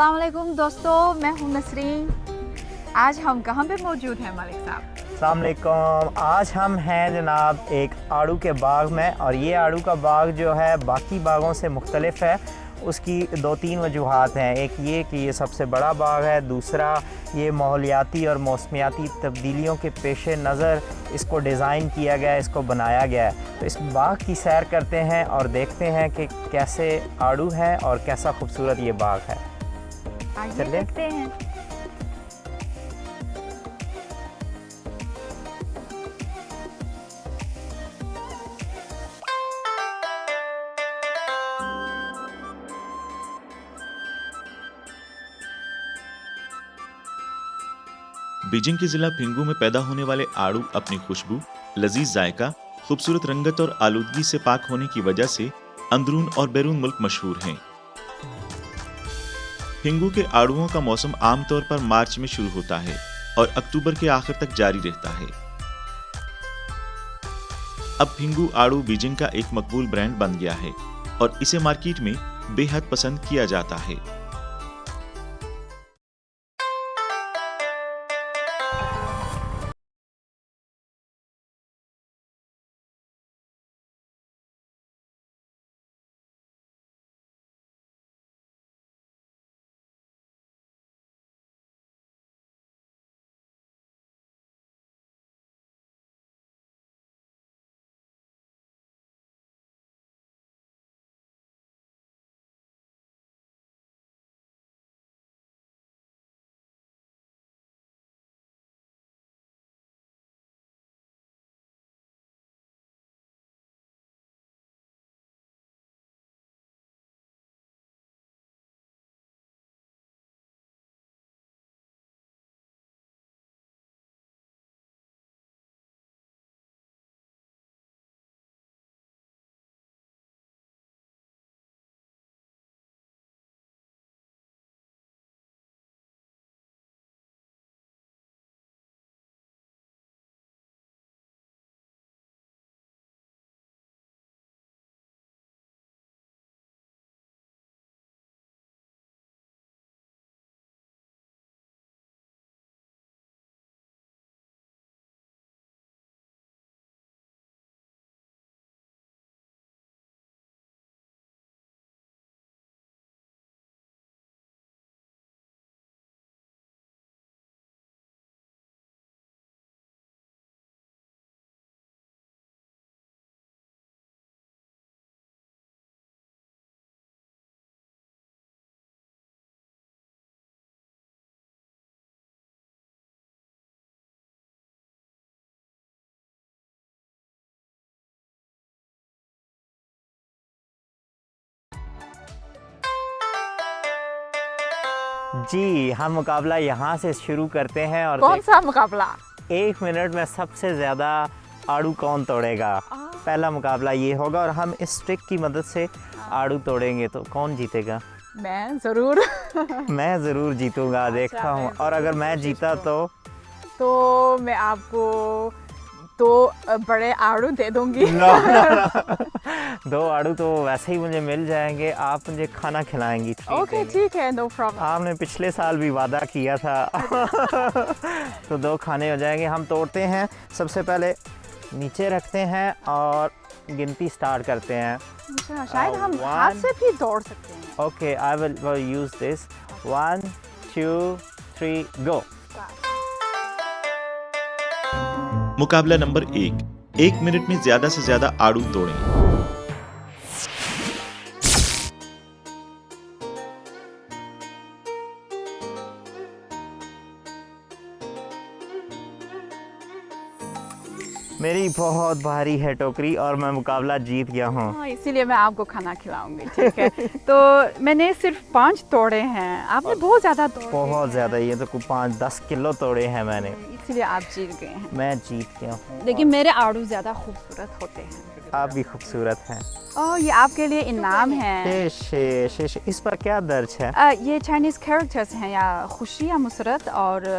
अस्सलाम वालेकुम दोस्तों, मैं हूं नसरीन। आज हम कहाँ पे मौजूद हैं मालिक साहब? अस्सलाम वालेकुम। आज हम हैं जनाब एक आड़ू के बाग में, और ये आड़ू का बाग जो है बाकी बागों से मुख्तलिफ है। उसकी दो तीन वजूहात हैं। एक ये कि ये सबसे बड़ा बाग है, दूसरा ये माहौलियाती और मौसमियाती तब्दीलियों के पेश नज़र इसको डिज़ाइन किया गया है, इसको बनाया गया है। तो इस बाग की सैर करते हैं और देखते हैं कि कैसे आड़ू है और कैसा खूबसूरत ये बाग है। आइए देखते हैं। बीजिंग के जिला फिंगू में पैदा होने वाले आड़ू अपनी खुशबू, लजीज जायका, खूबसूरत रंगत और आलूदगी से पाक होने की वजह से अंदरून और बैरून मुल्क मशहूर हैं। फिंगू के आड़ुओं का मौसम आमतौर पर मार्च में शुरू होता है और अक्टूबर के आखिर तक जारी रहता है। अब फिंगू आड़ू बीजिंग का एक मकबूल ब्रांड बन गया है और इसे मार्केट में बेहद पसंद किया जाता है। जी, हम मुकाबला यहाँ से शुरू करते हैं। और कौन सा मुकाबला? 1 मिनट में सबसे ज़्यादा आड़ू कौन तोड़ेगा, पहला मुकाबला ये होगा। और हम इस ट्रिक की मदद से आड़ू तोड़ेंगे। तो कौन जीतेगा? मैं ज़रूर। मैं ज़रूर जीतूंगा, देखता हूँ। और अगर मैं जीता तो मैं आपको 2 बड़े आड़ू दे दूंगी। नो। 2 आड़ू तो वैसे ही मुझे मिल जाएंगे, आप मुझे खाना खिलाएंगी। ओके ठीक है, नो प्रॉब्लम। आपने पिछले साल भी वादा किया था। तो 2 खाने हो जाएंगे। हम तोड़ते हैं। सबसे पहले नीचे रखते हैं और गिनती स्टार्ट करते हैं। अच्छा, शायद हम हाथ से भी तोड़ सकते हैं। Okay, I will use this. 1 2 3 गो। मुकाबला नंबर 1 मिनट में ज्यादा से ज्यादा आड़ू तोड़ें। मेरी बहुत भारी है टोकरी और मैं मुकाबला जीत गया हूँ। हाँ, इसीलिए मैं आपको खाना खिलाऊंगी, ठीक है? तो मैंने सिर्फ 5 तोड़े हैं, आपने बहुत ज़्यादा तोड़े हैं। बहुत ज़्यादा, ये तो 5-10 किलो तोड़े हैं मैंने। इसीलिए आप जीत गए हैं। मैं जीत गया हूँ। लेकिन मेरे आड़ू ज़्यादा खूबसूरत होते हैं। आप भी खूबसूरत हैं। ओह, ये आपके लिए इनाम है। शेष इस पर क्या दर्ज है? ये चाइनीज़ कैरेक्टर्स हैं, या खुशी या मुसरत और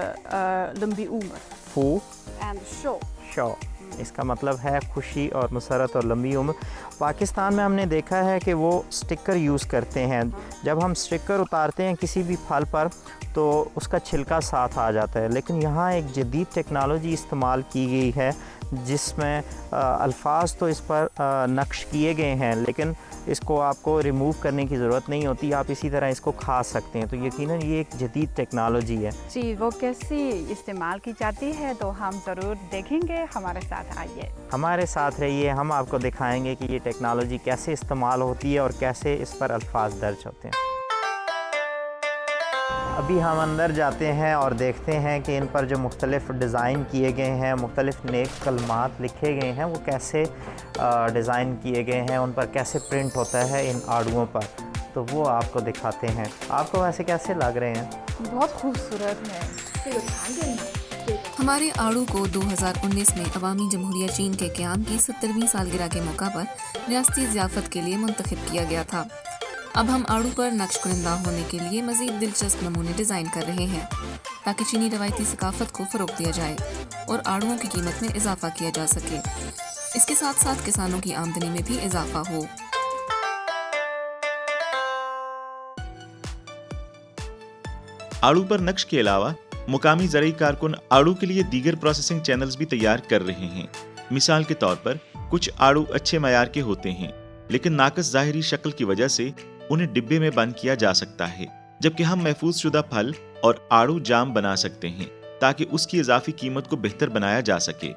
लंबी उम्र। फू एंड शो। शो, इसका मतलब है खुशी और मसरत और लंबी उम्र। पाकिस्तान में हमने देखा है कि वो स्टिकर यूज़ करते हैं। जब हम स्टिकर उतारते हैं किसी भी फल पर तो उसका छिलका साथ आ जाता है, लेकिन यहाँ एक जदीद टेक्नोलॉजी इस्तेमाल की गई है जिसमें अल्फाज तो इस पर नक्श किए गए हैं, लेकिन इसको आपको रिमूव करने की ज़रूरत नहीं होती, आप इसी तरह इसको खा सकते हैं। तो यकीनन ये एक जदीद टेक्नोलॉजी है। जी, वो कैसी इस्तेमाल की जाती है तो हम ज़रूर देखेंगे। हमारे साथ आइए। हमारे साथ रहिए, हम आपको दिखाएंगे कि ये टेक्नोलॉजी कैसे इस्तेमाल होती है और कैसे इस पर अल्फाज दर्ज होते हैं। अभी हम अंदर जाते हैं और देखते हैं कि इन पर जो मुख्तलिफ़ डिज़ाइन किए गए हैं, मुख्तलिफ़ नेक कलमात लिखे गए हैं, वो कैसे डिज़ाइन किए गए हैं, उन पर कैसे प्रिंट होता है इन आड़ुओं पर, तो वो आपको दिखाते हैं। आपको वैसे कैसे लग रहे हैं? बहुत खूबसूरत है। हमारे आड़ू को 2019 में अवामी जमहूरिया चीन के क़याम की 70वीं सालगिरह के मौका पर रियासती ज़ियाफ़त के लिए मुंतखब किया गया था। अब हम आड़ू पर नक्श कुनिंदा होने के लिए मज़ीद दिलचस्प नमूने डिज़ाइन कर रहे हैं ताकि चीनी रवायती सकाफ़त को फ़रोग़ दिया जाए और आड़ुओं की कीमत में इजाफ़ा किया जा सके। इसके साथ साथ किसानों की आमदनी में भी इजाफ़ा हो। आड़ू पर नक्श के अलावा मुकामी ज़राई कारकुन आड़ू के लिए दीगर प्रोसेसिंग चैनल्स भी तैयार कर रहे हैं। मिसाल के तौर पर कुछ आड़ू अच्छे मयार के होते हैं, लेकिन नाकस ज़ाहिरी शक्ल की वजह से उन्हें डिब्बे में बंद किया जा सकता है, जबकि हम महफूज शुदा फल और आड़ू जाम बना सकते हैं ताकि उसकी इजाफी कीमत को बेहतर बनाया जा सके।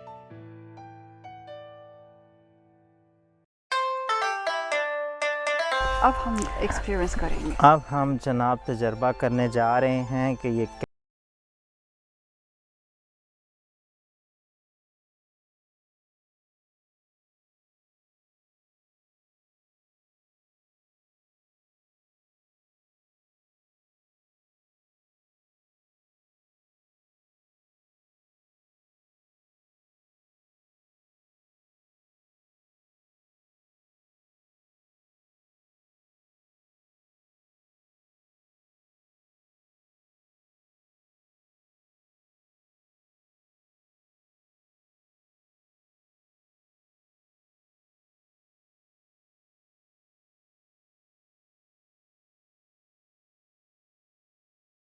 अब हम एक्सपीरियंस करेंगे। अब हम जनाब तजर्बा करने जा रहे हैं कि ये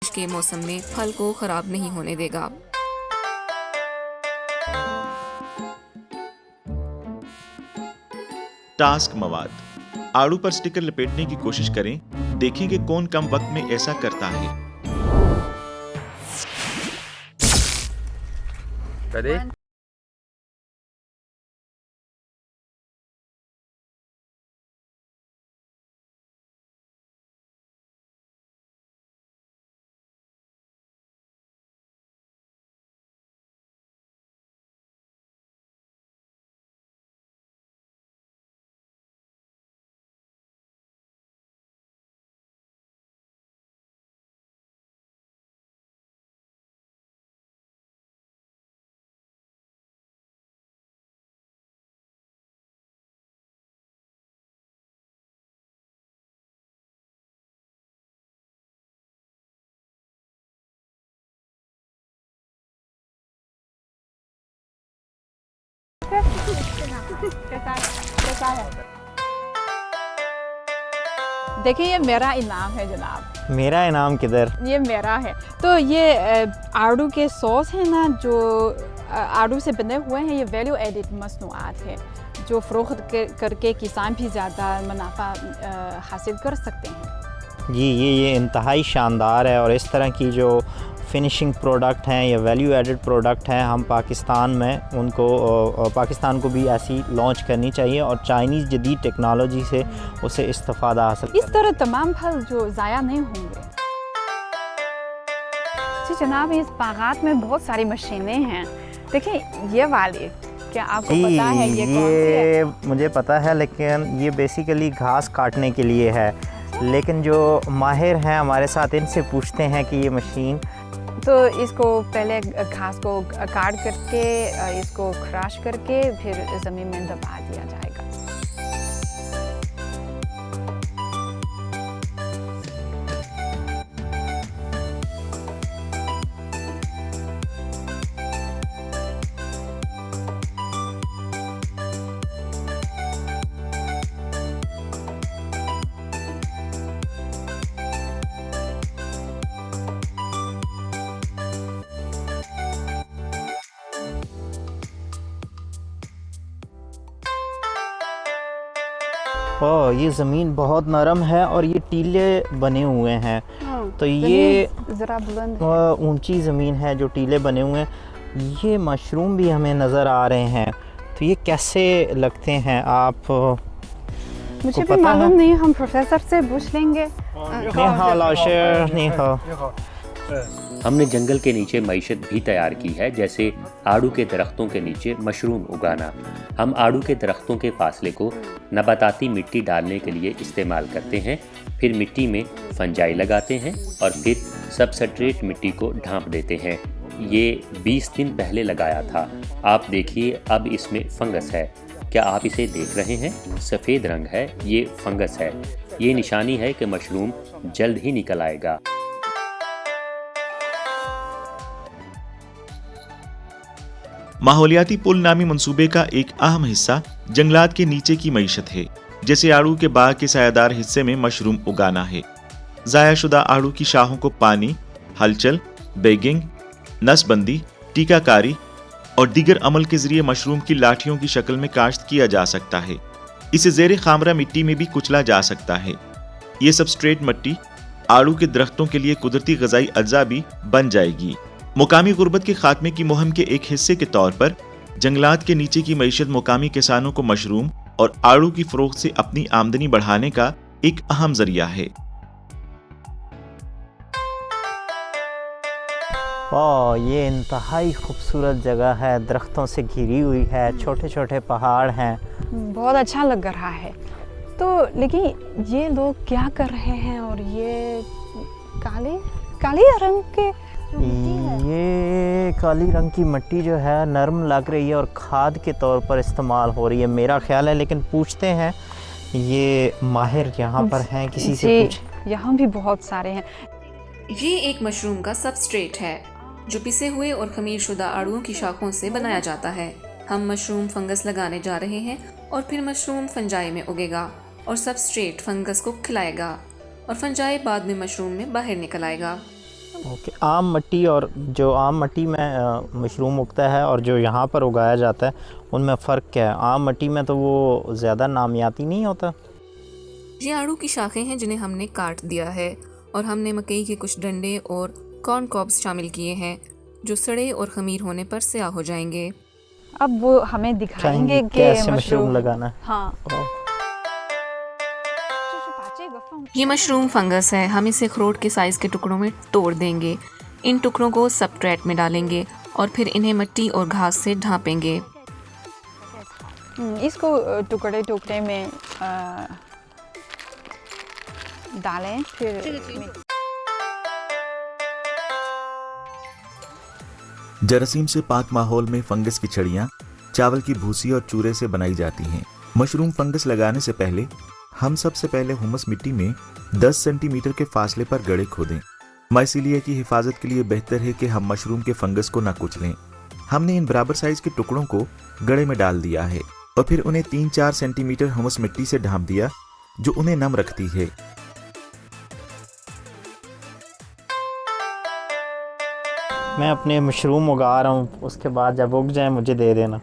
के मौसम में फल को खराब नहीं होने देगा। टास्क मवाद। आड़ू पर स्टिकर लपेटने की कोशिश करें, देखें कि कौन कम वक्त में ऐसा करता है। Ready? कैसा है? देखिए, ये मेरा इनाम है जनाब। मेरा इनाम किधर? ये मेरा है। तो ये आड़ू के सॉस है ना, जो आड़ू से बने हुए हैं, ये वैल्यू एडिड मसनूआत है जो फ़रोख्त करके किसान भी ज़्यादा मुनाफा हासिल कर सकते हैं। जी, ये इंतहाई शानदार है और इस तरह की जो फिनिशिंग प्रोडक्ट हैं या वैल्यू एडेड प्रोडक्ट हैं, हम पाकिस्तान में उनको पाकिस्तान को भी ऐसी लॉन्च करनी चाहिए और चाइनीज़ जदीद टेक्नोलॉजी से उसे इस्तेफ़ादा हासिल। इस तरह तमाम फल जो ज़ाया नहीं होंगे। जी जनाब, इस बागात में बहुत सारी मशीनें हैं। देखिए ये वाली, क्या आपको पता है ये कौन सी है? मुझे पता है, लेकिन ये बेसिकली घास काटने के लिए है। लेकिन जो माहिर हैं हमारे साथ, इनसे पूछते हैं कि ये मशीन, तो इसको पहले घास को काट करके इसको क्रश करके फिर ज़मीन में दबा दिया जाएगा। ओह, ये ज़मीन बहुत नरम है और ये टीले बने हुए हैं। तो ये ज़रा बुलंद है। ऊंची ज़मीन है जो टीले बने हुए हैं। ये मशरूम भी हमें नज़र आ रहे हैं। तो ये कैसे लगते हैं आप मुझे भी पता मालूम है? नहीं, हम प्रोफेसर से पूछ लेंगे। हमने जंगल के नीचे मईशत भी तैयार की है, जैसे आड़ू के दरख्तों के नीचे मशरूम उगाना। हम आड़ू के दरख्तों के फासले को नबाताती मिट्टी डालने के लिए इस्तेमाल करते हैं, फिर मिट्टी में फंजाई लगाते हैं और फिर सबस्ट्रेट मिट्टी को ढांप देते हैं। ये 20 दिन पहले लगाया था। आप देखिए अब इसमें फंगस है। क्या आप इसे देख रहे हैं? सफ़ेद रंग है, ये फंगस है। ये निशानी है कि मशरूम जल्द ही निकल आएगा। माहौलियाती पुल नामी मंसूबे का एक अहम हिस्सा जंगलात के नीचे की मईशत है, जैसे आड़ू के बाग के सायादार हिस्से में मशरूम उगाना है। ज़ायाशुदा आड़ू की शाखों को पानी, हलचल, बैगिंग, नसबंदी, टीकाकारी और दीगर अमल के जरिए मशरूम की लाठियों की शक्ल में काश्त किया जा सकता है। इसे ज़ेरे खामरा मिट्टी में भी कुचला जा सकता है। ये सबस्ट्रेट मिट्टी आड़ू के दरख्तों के लिए कुदरती ग़िज़ाई अज्जा भी बन जाएगी। मुकामी गुर्बत के खात्मे की मुहिम के एक हिस्से के तौर पर जंगलात के नीचे की मईशत मुकामी किसानों को मशरूम और आड़ू की फरोख्त से अपनी आमदनी बढ़ाने का एक अहम जरिया है। ओह, ये इंतहाई खूबसूरत जगह है, दरख्तों से घिरी हुई है, छोटे छोटे पहाड़ हैं। बहुत अच्छा लग रहा है। तो लेकिन ये लोग क्या कर रहे हैं? और ये काले रंग के ये काली रंग की मिट्टी जो है नरम लग रही है और खाद के तौर पर इस्तेमाल हो रही है, मेरा ख्याल है। लेकिन पूछते हैं, ये माहिर यहाँ पर हैं, किसी से पूछ। यहाँ भी बहुत सारे हैं। ये एक मशरूम का सबस्ट्रेट है जो पिसे हुए और खमीर शुदा आड़ुओं की शाखों से बनाया जाता है। हम मशरूम फंगस लगाने जा रहे हैं और फिर मशरूम फंजाई में उगेगा और सबस्ट्रेट फंगस को खिलाएगा और फंजाई बाद में मशरूम में बाहर निकल आएगा। ओके, आम मिट्टी और जो आम मिट्टी में मशरूम उगता है और जो यहाँ पर उगाया जाता है उनमें फ़र्क क्या है? आम मिट्टी में तो वो ज़्यादा नामियाती नहीं होता। ये आड़ू की शाखें हैं जिन्हें हमने काट दिया है और हमने मकई के कुछ डंडे और कॉर्न कॉब्स शामिल किए हैं जो सड़े और खमीर होने पर स्याह हो जाएंगे। अब वो हमें दिखाएंगे कि कैसे मशरूम लगाना है। हाँ। ये मशरूम फंगस है। हम इसे अखरोट के साइज के टुकड़ों में तोड़ देंगे। इन टुकड़ों को सबस्ट्रेट में डालेंगे और फिर इन्हें मिट्टी और घास से ढांपेंगे। इसको टुकड़े टुकड़े में डालें, फिर जरासीम से पाक माहौल में फंगस की छड़ियाँ चावल की भूसी और चूरे से बनाई जाती हैं। मशरूम फंगस लगाने से पहले हम सबसे पहले हुमस मिट्टी में 10 सेंटीमीटर के फासले पर गड्ढे खोदें। माइसीलिया की हिफाजत के लिए बेहतर है कि हम मशरूम के फंगस को न कुचलें। हमने इन बराबर साइज के टुकड़ों को गड्ढे में डाल दिया है और फिर उन्हें 3-4 सेंटीमीटर हुमस मिट्टी से ढांप दिया जो उन्हें नम रखती है। मैं अपने मशरूम उगा रहा हूँ, उसके बाद जब उग जाए मुझे दे देना।